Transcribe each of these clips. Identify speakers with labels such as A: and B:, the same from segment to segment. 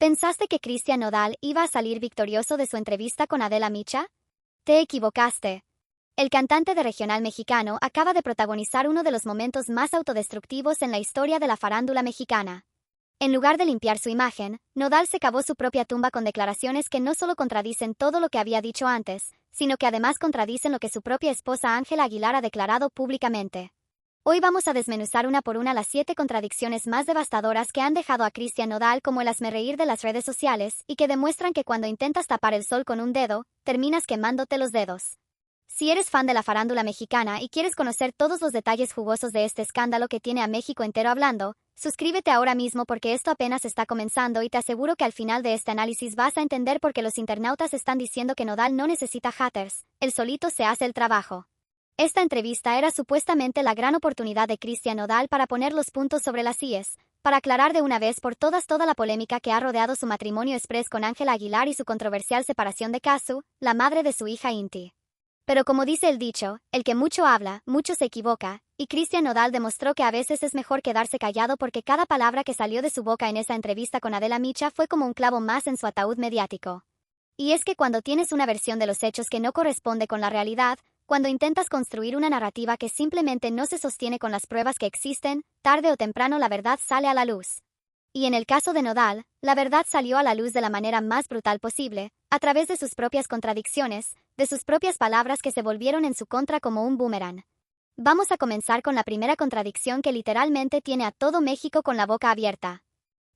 A: ¿Pensaste que Cristian Nodal iba a salir victorioso de su entrevista con Adela Micha? Te equivocaste. El cantante de regional mexicano acaba de protagonizar uno de los momentos más autodestructivos en la historia de la farándula mexicana. En lugar de limpiar su imagen, Nodal se cavó su propia tumba con declaraciones que no solo contradicen todo lo que había dicho antes, sino que además contradicen lo que su propia esposa Ángela Aguilar ha declarado públicamente. Hoy vamos a desmenuzar una por una las 7 contradicciones más devastadoras que han dejado a Cristian Nodal como el hazmerreír de las redes sociales y que demuestran que cuando intentas tapar el sol con un dedo, terminas quemándote los dedos. Si eres fan de la farándula mexicana y quieres conocer todos los detalles jugosos de este escándalo que tiene a México entero hablando, suscríbete ahora mismo porque esto apenas está comenzando y te aseguro que al final de este análisis vas a entender por qué los internautas están diciendo que Nodal no necesita haters, él solito se hace el trabajo. Esta entrevista era supuestamente la gran oportunidad de Cristian Nodal para poner los puntos sobre las íes, para aclarar de una vez por todas toda la polémica que ha rodeado su matrimonio express con Ángela Aguilar y su controversial separación de Casu, la madre de su hija Inti. Pero como dice el dicho, el que mucho habla, mucho se equivoca, y Cristian Nodal demostró que a veces es mejor quedarse callado porque cada palabra que salió de su boca en esa entrevista con Adela Micha fue como un clavo más en su ataúd mediático. Y es que cuando tienes una versión de los hechos que no corresponde con la realidad, cuando intentas construir una narrativa que simplemente no se sostiene con las pruebas que existen, tarde o temprano la verdad sale a la luz. Y en el caso de Nodal, la verdad salió a la luz de la manera más brutal posible, a través de sus propias contradicciones, de sus propias palabras que se volvieron en su contra como un boomerang. Vamos a comenzar con la primera contradicción que literalmente tiene a todo México con la boca abierta.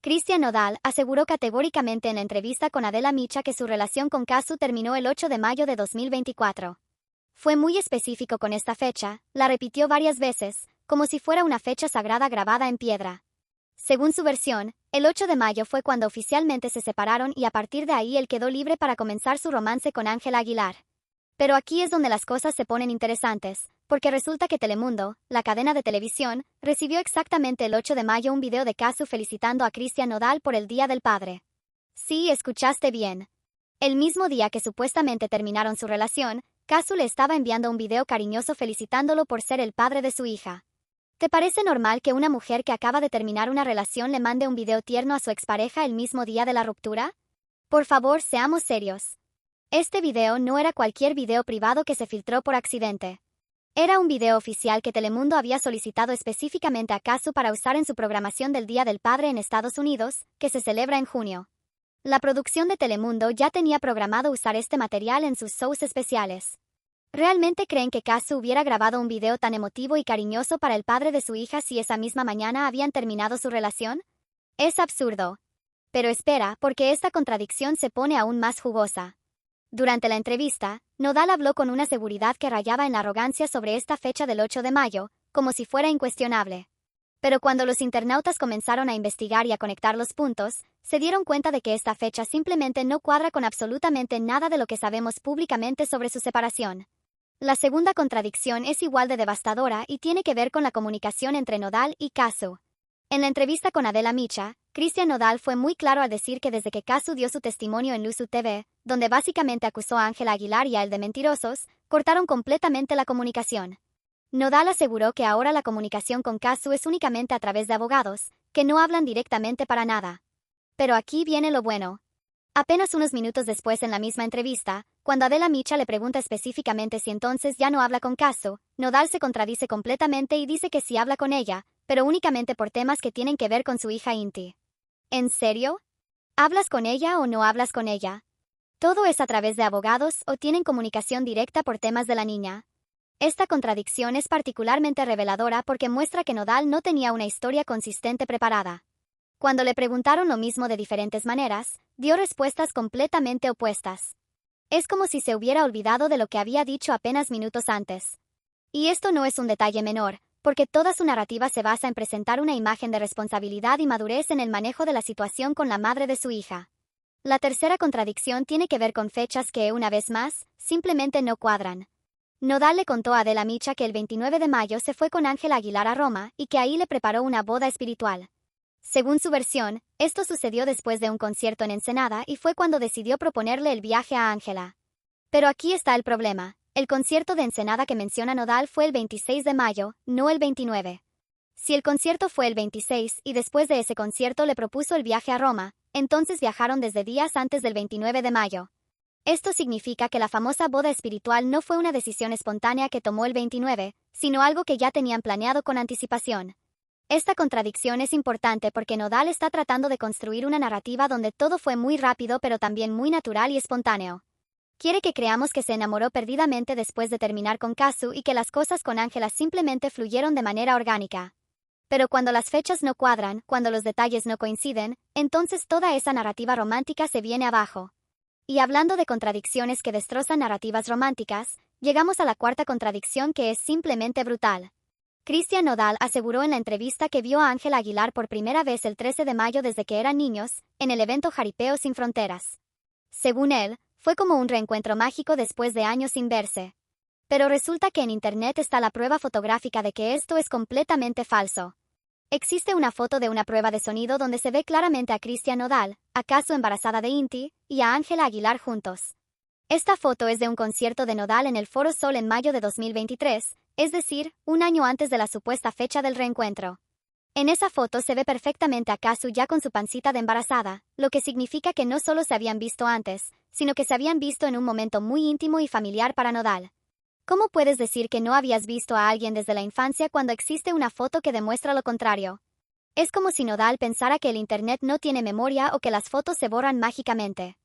A: Cristian Nodal aseguró categóricamente en la entrevista con Adela Micha que su relación con Casu terminó el 8 de mayo de 2024. Fue muy específico con esta fecha, la repitió varias veces, como si fuera una fecha sagrada grabada en piedra. Según su versión, el 8 de mayo fue cuando oficialmente se separaron y a partir de ahí él quedó libre para comenzar su romance con Ángela Aguilar. Pero aquí es donde las cosas se ponen interesantes, porque resulta que Telemundo, la cadena de televisión, recibió exactamente el 8 de mayo un video de Casu felicitando a Cristian Nodal por el Día del Padre. Sí, escuchaste bien. El mismo día que supuestamente terminaron su relación, Casu le estaba enviando un video cariñoso felicitándolo por ser el padre de su hija. ¿Te parece normal que una mujer que acaba de terminar una relación le mande un video tierno a su expareja el mismo día de la ruptura? Por favor, seamos serios. Este video no era cualquier video privado que se filtró por accidente. Era un video oficial que Telemundo había solicitado específicamente a Casu para usar en su programación del Día del Padre en Estados Unidos, que se celebra en junio. La producción de Telemundo ya tenía programado usar este material en sus shows especiales. ¿Realmente creen que Casu hubiera grabado un video tan emotivo y cariñoso para el padre de su hija si esa misma mañana habían terminado su relación? Es absurdo. Pero espera, porque esta contradicción se pone aún más jugosa. Durante la entrevista, Nodal habló con una seguridad que rayaba en la arrogancia sobre esta fecha del 8 de mayo, como si fuera incuestionable. Pero cuando los internautas comenzaron a investigar y a conectar los puntos, se dieron cuenta de que esta fecha simplemente no cuadra con absolutamente nada de lo que sabemos públicamente sobre su separación. La segunda contradicción es igual de devastadora y tiene que ver con la comunicación entre Nodal y Casu. En la entrevista con Adela Micha, Cristian Nodal fue muy claro al decir que desde que Casu dio su testimonio en Luzu TV, donde básicamente acusó a Ángela Aguilar y a él de mentirosos, cortaron completamente la comunicación. Nodal aseguró que ahora la comunicación con Casu es únicamente a través de abogados, que no hablan directamente para nada. Pero aquí viene lo bueno. Apenas unos minutos después en la misma entrevista, cuando Adela Micha le pregunta específicamente si entonces ya no habla con Casu, Nodal se contradice completamente y dice que sí habla con ella, pero únicamente por temas que tienen que ver con su hija Inti. ¿En serio? ¿Hablas con ella o no hablas con ella? ¿Todo es a través de abogados o tienen comunicación directa por temas de la niña? Esta contradicción es particularmente reveladora porque muestra que Nodal no tenía una historia consistente preparada. Cuando le preguntaron lo mismo de diferentes maneras, dio respuestas completamente opuestas. Es como si se hubiera olvidado de lo que había dicho apenas minutos antes. Y esto no es un detalle menor, porque toda su narrativa se basa en presentar una imagen de responsabilidad y madurez en el manejo de la situación con la madre de su hija. La tercera contradicción tiene que ver con fechas que, una vez más, simplemente no cuadran. Nodal le contó a Adela Micha que el 29 de mayo se fue con Ángela Aguilar a Roma y que ahí le preparó una boda espiritual. Según su versión, esto sucedió después de un concierto en Ensenada y fue cuando decidió proponerle el viaje a Ángela. Pero aquí está el problema. El concierto de Ensenada que menciona Nodal fue el 26 de mayo, no el 29. Si el concierto fue el 26 y después de ese concierto le propuso el viaje a Roma, entonces viajaron desde días antes del 29 de mayo. Esto significa que la famosa boda espiritual no fue una decisión espontánea que tomó el 29, sino algo que ya tenían planeado con anticipación. Esta contradicción es importante porque Nodal está tratando de construir una narrativa donde todo fue muy rápido pero también muy natural y espontáneo. Quiere que creamos que se enamoró perdidamente después de terminar con Kazu y que las cosas con Ángela simplemente fluyeron de manera orgánica. Pero cuando las fechas no cuadran, cuando los detalles no coinciden, entonces toda esa narrativa romántica se viene abajo. Y hablando de contradicciones que destrozan narrativas románticas, llegamos a la cuarta contradicción que es simplemente brutal. Cristian Nodal aseguró en la entrevista que vio a Ángela Aguilar por primera vez el 13 de mayo desde que eran niños, en el evento Jaripeo Sin Fronteras. Según él, fue como un reencuentro mágico después de años sin verse. Pero resulta que en internet está la prueba fotográfica de que esto es completamente falso. Existe una foto de una prueba de sonido donde se ve claramente a Cristian Nodal, a Kazu embarazada de Inti, y a Ángela Aguilar juntos. Esta foto es de un concierto de Nodal en el Foro Sol en mayo de 2023, es decir, un año antes de la supuesta fecha del reencuentro. En esa foto se ve perfectamente a Kazu ya con su pancita de embarazada, lo que significa que no solo se habían visto antes, sino que se habían visto en un momento muy íntimo y familiar para Nodal. ¿Cómo puedes decir que no habías visto a alguien desde la infancia cuando existe una foto que demuestra lo contrario? Es como si Nodal pensara que el internet no tiene memoria o que las fotos se borran mágicamente.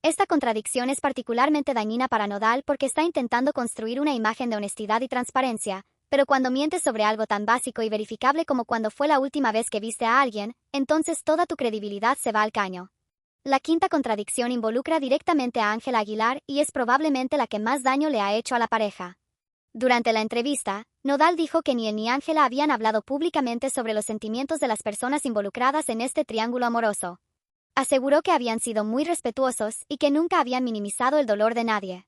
A: Esta contradicción es particularmente dañina para Nodal porque está intentando construir una imagen de honestidad y transparencia, pero cuando mientes sobre algo tan básico y verificable como cuando fue la última vez que viste a alguien, entonces toda tu credibilidad se va al caño. La quinta contradicción involucra directamente a Ángela Aguilar y es probablemente la que más daño le ha hecho a la pareja. Durante la entrevista, Nodal dijo que ni él ni Ángela habían hablado públicamente sobre los sentimientos de las personas involucradas en este triángulo amoroso. Aseguró que habían sido muy respetuosos y que nunca habían minimizado el dolor de nadie.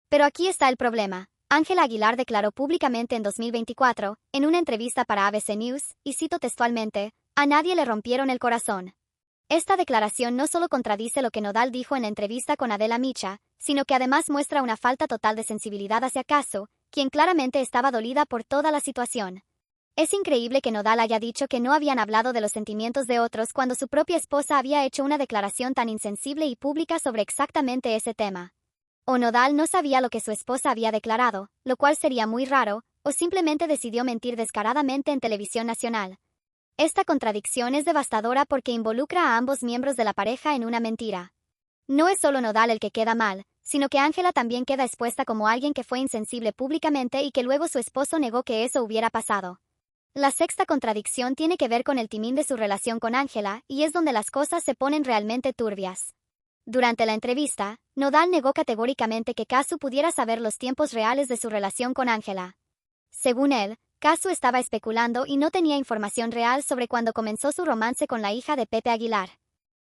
A: Pero aquí está el problema. Ángela Aguilar declaró públicamente en 2024, en una entrevista para ABC News, y cito textualmente, "A nadie le rompieron el corazón". Esta declaración no solo contradice lo que Nodal dijo en la entrevista con Adela Micha, sino que además muestra una falta total de sensibilidad hacia Kazu, quien claramente estaba dolida por toda la situación. Es increíble que Nodal haya dicho que no habían hablado de los sentimientos de otros cuando su propia esposa había hecho una declaración tan insensible y pública sobre exactamente ese tema. O Nodal no sabía lo que su esposa había declarado, lo cual sería muy raro, o simplemente decidió mentir descaradamente en televisión nacional. Esta contradicción es devastadora porque involucra a ambos miembros de la pareja en una mentira. No es solo Nodal el que queda mal, sino que Ángela también queda expuesta como alguien que fue insensible públicamente y que luego su esposo negó que eso hubiera pasado. La sexta contradicción tiene que ver con el timing de su relación con Ángela, y es donde las cosas se ponen realmente turbias. Durante la entrevista, Nodal negó categóricamente que Kazu pudiera saber los tiempos reales de su relación con Ángela. Según él, Kazu estaba especulando y no tenía información real sobre cuándo comenzó su romance con la hija de Pepe Aguilar.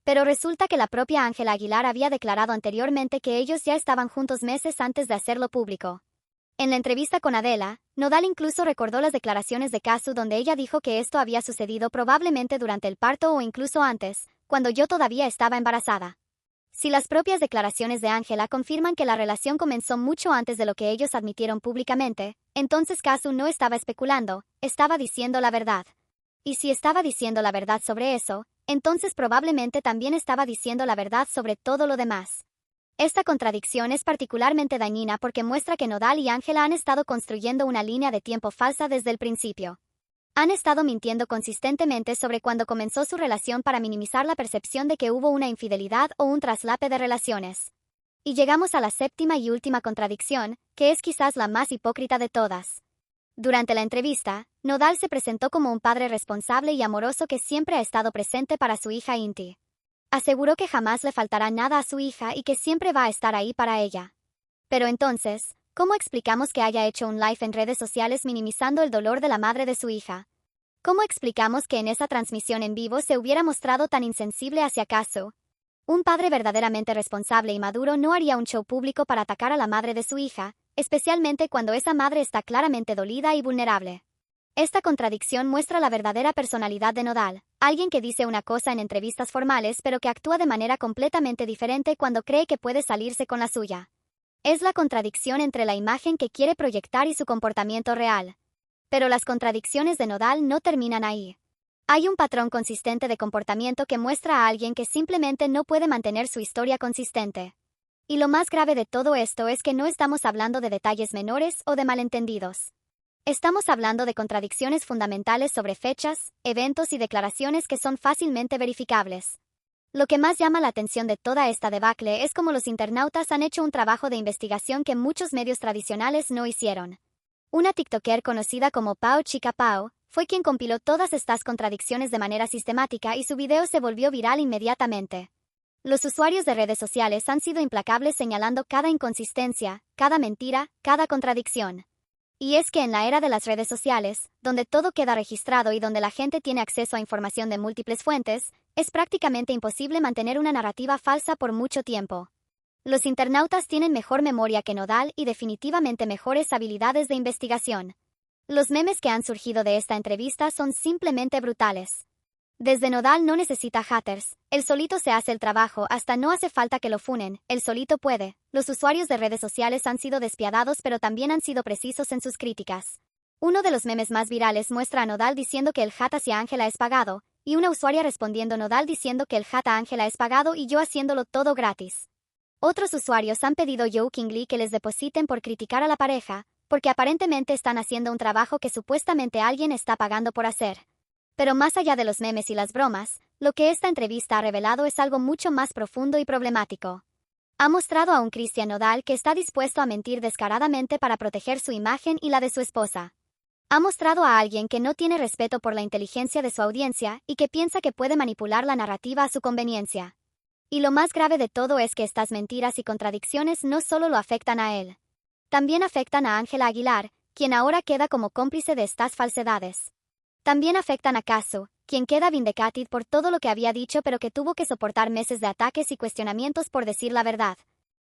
A: Pero resulta que la propia Ángela Aguilar había declarado anteriormente que ellos ya estaban juntos meses antes de hacerlo público. En la entrevista con Adela, Nodal incluso recordó las declaraciones de Kazu donde ella dijo que esto había sucedido probablemente durante el parto o incluso antes, cuando yo todavía estaba embarazada. Si las propias declaraciones de Ángela confirman que la relación comenzó mucho antes de lo que ellos admitieron públicamente, entonces Kazu no estaba especulando, estaba diciendo la verdad. Y si estaba diciendo la verdad sobre eso, entonces probablemente también estaba diciendo la verdad sobre todo lo demás. Esta contradicción es particularmente dañina porque muestra que Nodal y Ángela han estado construyendo una línea de tiempo falsa desde el principio. Han estado mintiendo consistentemente sobre cuándo comenzó su relación para minimizar la percepción de que hubo una infidelidad o un traslape de relaciones. Y llegamos a la séptima y última contradicción, que es quizás la más hipócrita de todas. Durante la entrevista, Nodal se presentó como un padre responsable y amoroso que siempre ha estado presente para su hija Inti. Aseguró que jamás le faltará nada a su hija y que siempre va a estar ahí para ella. Pero entonces, ¿cómo explicamos que haya hecho un live en redes sociales minimizando el dolor de la madre de su hija? ¿Cómo explicamos que en esa transmisión en vivo se hubiera mostrado tan insensible hacia Kazu? Un padre verdaderamente responsable y maduro no haría un show público para atacar a la madre de su hija, especialmente cuando esa madre está claramente dolida y vulnerable. Esta contradicción muestra la verdadera personalidad de Nodal, alguien que dice una cosa en entrevistas formales pero que actúa de manera completamente diferente cuando cree que puede salirse con la suya. Es la contradicción entre la imagen que quiere proyectar y su comportamiento real. Pero las contradicciones de Nodal no terminan ahí. Hay un patrón consistente de comportamiento que muestra a alguien que simplemente no puede mantener su historia consistente. Y lo más grave de todo esto es que no estamos hablando de detalles menores o de malentendidos. Estamos hablando de contradicciones fundamentales sobre fechas, eventos y declaraciones que son fácilmente verificables. Lo que más llama la atención de toda esta debacle es cómo los internautas han hecho un trabajo de investigación que muchos medios tradicionales no hicieron. Una TikToker conocida como Pau Chica Pau fue quien compiló todas estas contradicciones de manera sistemática y su video se volvió viral inmediatamente. Los usuarios de redes sociales han sido implacables señalando cada inconsistencia, cada mentira, cada contradicción. Y es que en la era de las redes sociales, donde todo queda registrado y donde la gente tiene acceso a información de múltiples fuentes, es prácticamente imposible mantener una narrativa falsa por mucho tiempo. Los internautas tienen mejor memoria que Nodal y definitivamente mejores habilidades de investigación. Los memes que han surgido de esta entrevista son simplemente brutales. Desde Nodal no necesita haters, él solito se hace el trabajo, hasta no hace falta que lo funen, él solito puede. Los usuarios de redes sociales han sido despiadados pero también han sido precisos en sus críticas. Uno de los memes más virales muestra a Nodal diciendo que el hat hacia Ángela es pagado, y una usuaria respondiendo Nodal diciendo que el hat a Ángela es pagado y yo haciéndolo todo gratis. Otros usuarios han pedido jokingly que les depositen por criticar a la pareja, porque aparentemente están haciendo un trabajo que supuestamente alguien está pagando por hacer. Pero más allá de los memes y las bromas, lo que esta entrevista ha revelado es algo mucho más profundo y problemático. Ha mostrado a un Cristian Nodal que está dispuesto a mentir descaradamente para proteger su imagen y la de su esposa. Ha mostrado a alguien que no tiene respeto por la inteligencia de su audiencia y que piensa que puede manipular la narrativa a su conveniencia. Y lo más grave de todo es que estas mentiras y contradicciones no solo lo afectan a él. También afectan a Ángela Aguilar, quien ahora queda como cómplice de estas falsedades. También afectan a Casu, quien queda vindicated por todo lo que había dicho pero que tuvo que soportar meses de ataques y cuestionamientos por decir la verdad.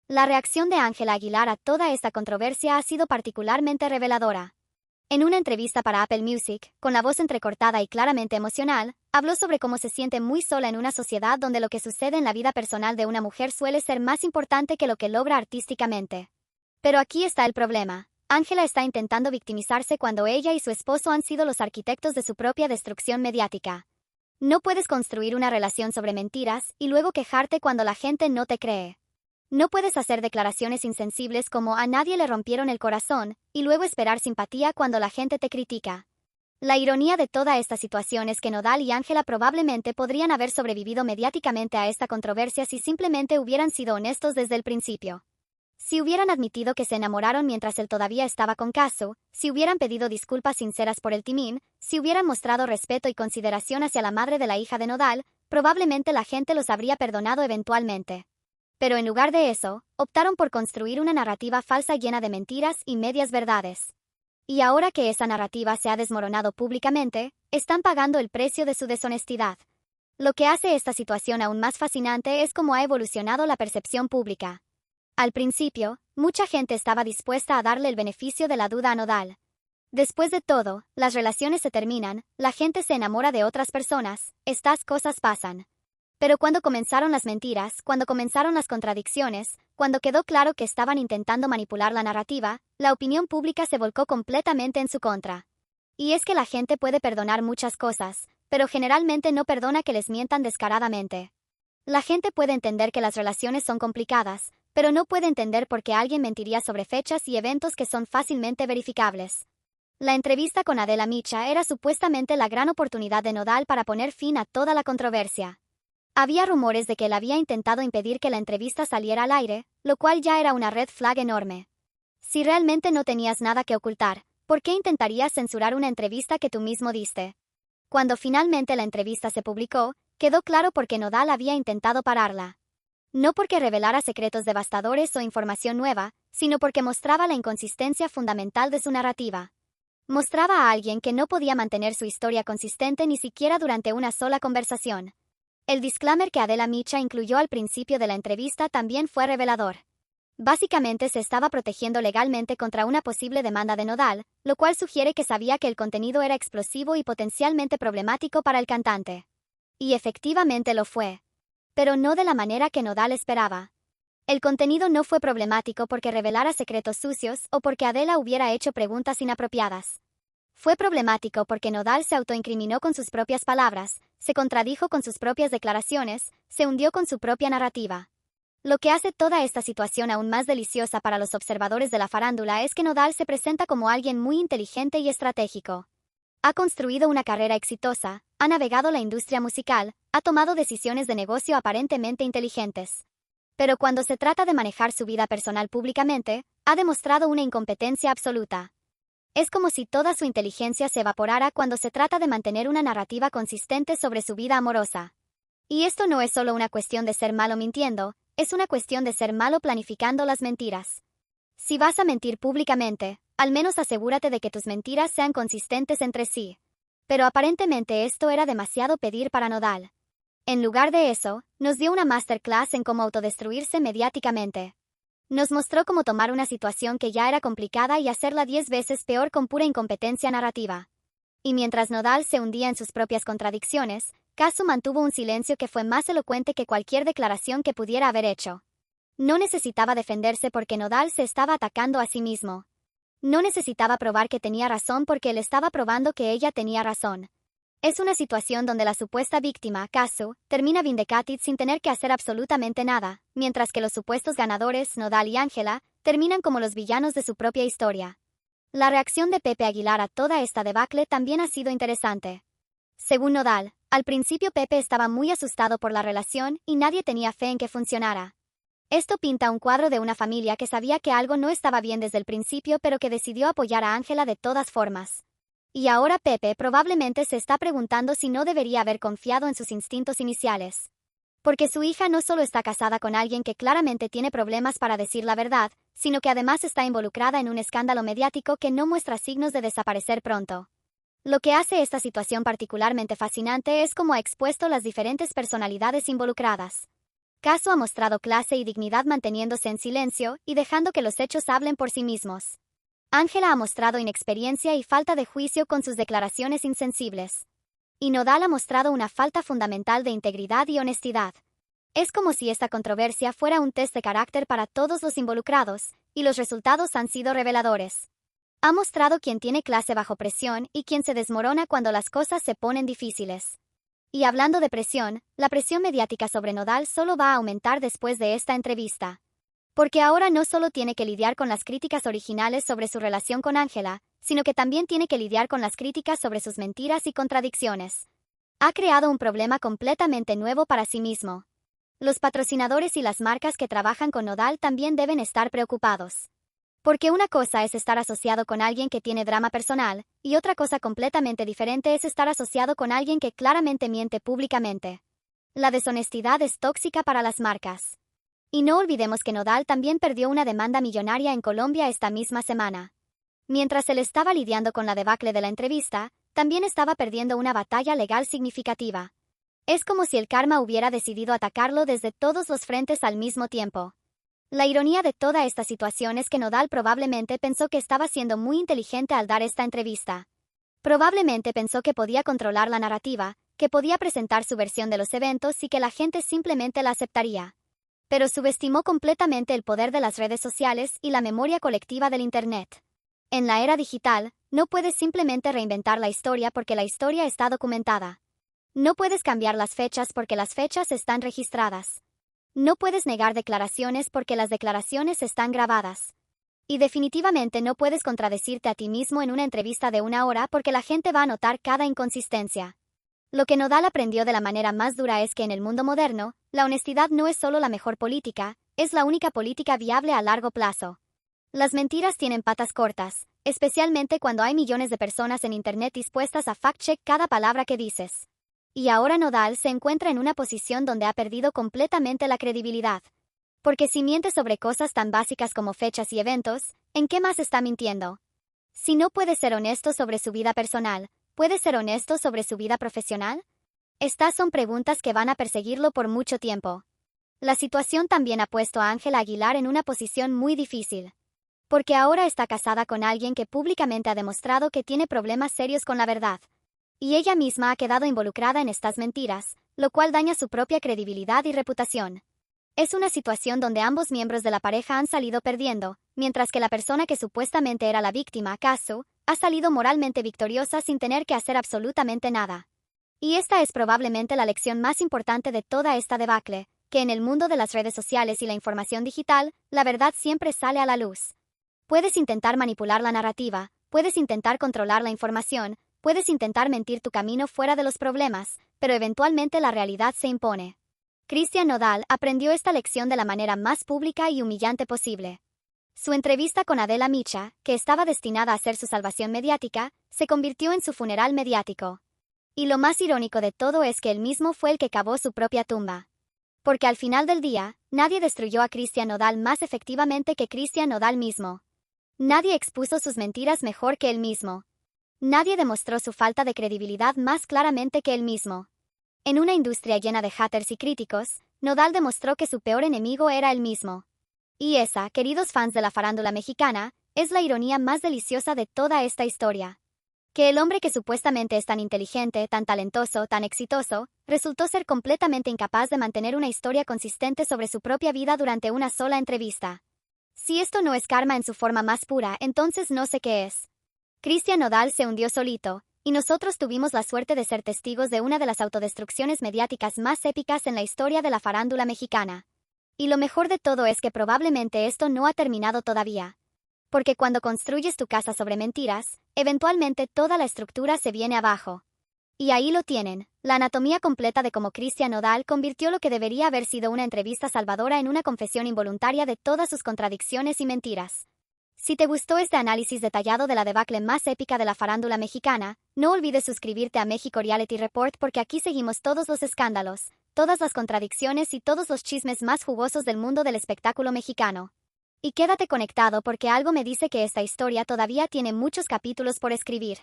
A: La reacción de Ángela Aguilar a toda esta controversia ha sido particularmente reveladora. En una entrevista para Apple Music, con la voz entrecortada y claramente emocional, habló sobre cómo se siente muy sola en una sociedad donde lo que sucede en la vida personal de una mujer suele ser más importante que lo que logra artísticamente. Pero aquí está el problema. Ángela está intentando victimizarse cuando ella y su esposo han sido los arquitectos de su propia destrucción mediática. No puedes construir una relación sobre mentiras y luego quejarte cuando la gente no te cree. No puedes hacer declaraciones insensibles como a nadie le rompieron el corazón y luego esperar simpatía cuando la gente te critica. La ironía de toda esta situación es que Nodal y Ángela probablemente podrían haber sobrevivido mediáticamente a esta controversia si simplemente hubieran sido honestos desde el principio. Si hubieran admitido que se enamoraron mientras él todavía estaba con Casu, si hubieran pedido disculpas sinceras por el timín, si hubieran mostrado respeto y consideración hacia la madre de la hija de Nodal, probablemente la gente los habría perdonado eventualmente. Pero en lugar de eso, optaron por construir una narrativa falsa llena de mentiras y medias verdades. Y ahora que esa narrativa se ha desmoronado públicamente, están pagando el precio de su deshonestidad. Lo que hace esta situación aún más fascinante es cómo ha evolucionado la percepción pública. Al principio, mucha gente estaba dispuesta a darle el beneficio de la duda a Nodal. Después de todo, las relaciones se terminan, la gente se enamora de otras personas, estas cosas pasan. Pero cuando comenzaron las mentiras, cuando comenzaron las contradicciones, cuando quedó claro que estaban intentando manipular la narrativa, la opinión pública se volcó completamente en su contra. Y es que la gente puede perdonar muchas cosas, pero generalmente no perdona que les mientan descaradamente. La gente puede entender que las relaciones son complicadas, pero no puede entender por qué alguien mentiría sobre fechas y eventos que son fácilmente verificables. La entrevista con Adela Micha era supuestamente la gran oportunidad de Nodal para poner fin a toda la controversia. Había rumores de que él había intentado impedir que la entrevista saliera al aire, lo cual ya era una red flag enorme. Si realmente no tenías nada que ocultar, ¿por qué intentarías censurar una entrevista que tú mismo diste? Cuando finalmente la entrevista se publicó, quedó claro por qué Nodal había intentado pararla. No porque revelara secretos devastadores o información nueva, sino porque mostraba la inconsistencia fundamental de su narrativa. Mostraba a alguien que no podía mantener su historia consistente ni siquiera durante una sola conversación. El disclaimer que Adela Micha incluyó al principio de la entrevista también fue revelador. Básicamente se estaba protegiendo legalmente contra una posible demanda de Nodal, lo cual sugiere que sabía que el contenido era explosivo y potencialmente problemático para el cantante. Y efectivamente lo fue. Pero no de la manera que Nodal esperaba. El contenido no fue problemático porque revelara secretos sucios o porque Adela hubiera hecho preguntas inapropiadas. Fue problemático porque Nodal se autoincriminó con sus propias palabras, se contradijo con sus propias declaraciones, se hundió con su propia narrativa. Lo que hace toda esta situación aún más deliciosa para los observadores de la farándula es que Nodal se presenta como alguien muy inteligente y estratégico. Ha construido una carrera exitosa, ha navegado la industria musical, ha tomado decisiones de negocio aparentemente inteligentes. Pero cuando se trata de manejar su vida personal públicamente, ha demostrado una incompetencia absoluta. Es como si toda su inteligencia se evaporara cuando se trata de mantener una narrativa consistente sobre su vida amorosa. Y esto no es solo una cuestión de ser malo mintiendo, es una cuestión de ser malo planificando las mentiras. Si vas a mentir públicamente, al menos asegúrate de que tus mentiras sean consistentes entre sí. Pero aparentemente esto era demasiado pedir para Nodal. En lugar de eso, nos dio una masterclass en cómo autodestruirse mediáticamente. Nos mostró cómo tomar una situación que ya era complicada y hacerla 10 veces peor con pura incompetencia narrativa. Y mientras Nodal se hundía en sus propias contradicciones, Kazu mantuvo un silencio que fue más elocuente que cualquier declaración que pudiera haber hecho. No necesitaba defenderse porque Nodal se estaba atacando a sí mismo. No necesitaba probar que tenía razón porque él estaba probando que ella tenía razón. Es una situación donde la supuesta víctima, Kazu, termina vindicated sin tener que hacer absolutamente nada, mientras que los supuestos ganadores, Nodal y Ángela, terminan como los villanos de su propia historia. La reacción de Pepe Aguilar a toda esta debacle también ha sido interesante. Según Nodal, al principio Pepe estaba muy asustado por la relación y nadie tenía fe en que funcionara. Esto pinta un cuadro de una familia que sabía que algo no estaba bien desde el principio pero que decidió apoyar a Ángela de todas formas. Y ahora Pepe probablemente se está preguntando si no debería haber confiado en sus instintos iniciales. Porque su hija no solo está casada con alguien que claramente tiene problemas para decir la verdad, sino que además está involucrada en un escándalo mediático que no muestra signos de desaparecer pronto. Lo que hace esta situación particularmente fascinante es cómo ha expuesto las diferentes personalidades involucradas. Kazu ha mostrado clase y dignidad manteniéndose en silencio y dejando que los hechos hablen por sí mismos. Ángela ha mostrado inexperiencia y falta de juicio con sus declaraciones insensibles. Y Nodal ha mostrado una falta fundamental de integridad y honestidad. Es como si esta controversia fuera un test de carácter para todos los involucrados, y los resultados han sido reveladores. Ha mostrado quién tiene clase bajo presión y quién se desmorona cuando las cosas se ponen difíciles. Y hablando de presión, la presión mediática sobre Nodal solo va a aumentar después de esta entrevista. Porque ahora no solo tiene que lidiar con las críticas originales sobre su relación con Ángela, sino que también tiene que lidiar con las críticas sobre sus mentiras y contradicciones. Ha creado un problema completamente nuevo para sí mismo. Los patrocinadores y las marcas que trabajan con Nodal también deben estar preocupados. Porque una cosa es estar asociado con alguien que tiene drama personal, y otra cosa completamente diferente es estar asociado con alguien que claramente miente públicamente. La deshonestidad es tóxica para las marcas. Y no olvidemos que Nodal también perdió una demanda millonaria en Colombia esta misma semana. Mientras él estaba lidiando con la debacle de la entrevista, también estaba perdiendo una batalla legal significativa. Es como si el karma hubiera decidido atacarlo desde todos los frentes al mismo tiempo. La ironía de toda esta situación es que Nodal probablemente pensó que estaba siendo muy inteligente al dar esta entrevista. Probablemente pensó que podía controlar la narrativa, que podía presentar su versión de los eventos y que la gente simplemente la aceptaría. Pero subestimó completamente el poder de las redes sociales y la memoria colectiva del Internet. En la era digital, no puedes simplemente reinventar la historia porque la historia está documentada. No puedes cambiar las fechas porque las fechas están registradas. No puedes negar declaraciones porque las declaraciones están grabadas. Y definitivamente no puedes contradecirte a ti mismo en una entrevista de 1 hora porque la gente va a notar cada inconsistencia. Lo que Nodal aprendió de la manera más dura es que en el mundo moderno, la honestidad no es solo la mejor política, es la única política viable a largo plazo. Las mentiras tienen patas cortas, especialmente cuando hay millones de personas en Internet dispuestas a fact-check cada palabra que dices. Y ahora Nodal se encuentra en una posición donde ha perdido completamente la credibilidad. Porque si miente sobre cosas tan básicas como fechas y eventos, ¿en qué más está mintiendo? Si no puede ser honesto sobre su vida personal, ¿puede ser honesto sobre su vida profesional? Estas son preguntas que van a perseguirlo por mucho tiempo. La situación también ha puesto a Ángela Aguilar en una posición muy difícil. Porque ahora está casada con alguien que públicamente ha demostrado que tiene problemas serios con la verdad. Y ella misma ha quedado involucrada en estas mentiras, lo cual daña su propia credibilidad y reputación. Es una situación donde ambos miembros de la pareja han salido perdiendo, mientras que la persona que supuestamente era la víctima, Kazu, ha salido moralmente victoriosa sin tener que hacer absolutamente nada. Y esta es probablemente la lección más importante de toda esta debacle, que en el mundo de las redes sociales y la información digital, la verdad siempre sale a la luz. Puedes intentar manipular la narrativa, puedes intentar controlar la información, puedes intentar mentir tu camino fuera de los problemas, pero eventualmente la realidad se impone. Christian Nodal aprendió esta lección de la manera más pública y humillante posible. Su entrevista con Adela Micha, que estaba destinada a ser su salvación mediática, se convirtió en su funeral mediático. Y lo más irónico de todo es que él mismo fue el que cavó su propia tumba. Porque al final del día, nadie destruyó a Christian Nodal más efectivamente que Christian Nodal mismo. Nadie expuso sus mentiras mejor que él mismo. Nadie demostró su falta de credibilidad más claramente que él mismo. En una industria llena de haters y críticos, Nodal demostró que su peor enemigo era él mismo. Y esa, queridos fans de la farándula mexicana, es la ironía más deliciosa de toda esta historia. Que el hombre que supuestamente es tan inteligente, tan talentoso, tan exitoso, resultó ser completamente incapaz de mantener una historia consistente sobre su propia vida durante una sola entrevista. Si esto no es karma en su forma más pura, entonces no sé qué es. Christian Nodal se hundió solito, y nosotros tuvimos la suerte de ser testigos de una de las autodestrucciones mediáticas más épicas en la historia de la farándula mexicana. Y lo mejor de todo es que probablemente esto no ha terminado todavía. Porque cuando construyes tu casa sobre mentiras, eventualmente toda la estructura se viene abajo. Y ahí lo tienen, la anatomía completa de cómo Christian Nodal convirtió lo que debería haber sido una entrevista salvadora en una confesión involuntaria de todas sus contradicciones y mentiras. Si te gustó este análisis detallado de la debacle más épica de la farándula mexicana, no olvides suscribirte a México Reality Report porque aquí seguimos todos los escándalos, todas las contradicciones y todos los chismes más jugosos del mundo del espectáculo mexicano. Y quédate conectado porque algo me dice que esta historia todavía tiene muchos capítulos por escribir.